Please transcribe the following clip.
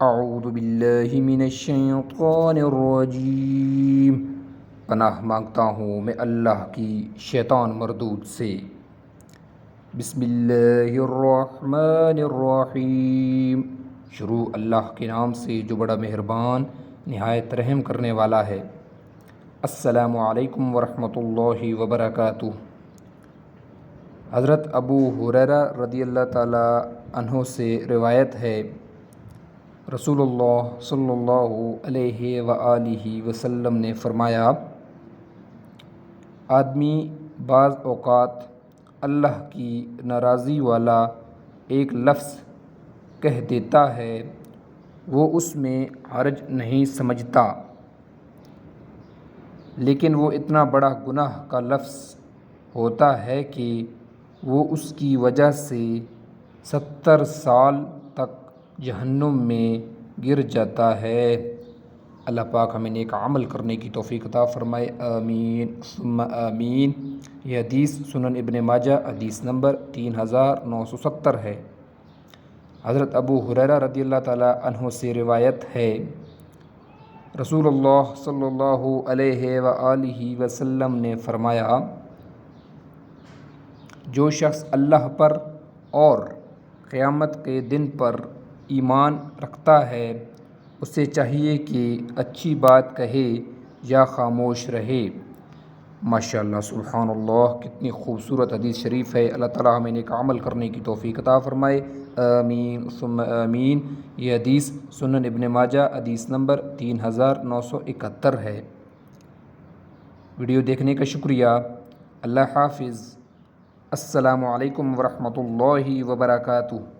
اعوذ باللہ من الشیطان الرجیم، پناہ مانگتا ہوں میں اللہ کی شیطان مردود سے۔ بسم اللہ الرحمن الرحیم، شروع اللہ کے نام سے جو بڑا مہربان نہایت رحم کرنے والا ہے۔ السلام علیکم ورحمۃ اللہ وبرکاتہ۔ حضرت ابو ہریرہ رضی اللہ تعالی عنہ سے روایت ہے، رسول اللہ صلی اللہ علیہ وآلہ وسلم نے فرمایا، آدمی بعض اوقات اللہ کی ناراضی والا ایک لفظ کہہ دیتا ہے، وہ اس میں حرج نہیں سمجھتا، لیکن وہ اتنا بڑا گناہ کا لفظ ہوتا ہے کہ وہ اس کی وجہ سے 70 سال تک جہنم میں گر جاتا ہے۔ اللہ پاک ہمیں نیک عمل کرنے کی توفیق عطا فرمائے، آمین ثم آمین۔ یہ حدیث سنن ابن ماجہ حدیث نمبر 3970 ہے۔ حضرت ابو ہریرہ رضی اللہ تعالی عنہ سے روایت ہے، رسول اللہ صلی اللہ علیہ وآلہ وسلم نے فرمایا، جو شخص اللہ پر اور قیامت کے دن پر ایمان رکھتا ہے، اسے چاہیے کہ اچھی بات کہے یا خاموش رہے۔ ماشاءاللہ، سبحان اللہ، کتنی خوبصورت حدیث شریف ہے۔ اللہ تعالیٰ ہمیں نیک عمل کرنے کی توفیق عطا فرمائے، آمین ثم آمین۔ یہ حدیث سنن ابن ماجہ حدیث نمبر 3971 ہے۔ ویڈیو دیکھنے کا شکریہ۔ اللہ حافظ۔ السلام علیکم ورحمۃ اللہ وبرکاتہ۔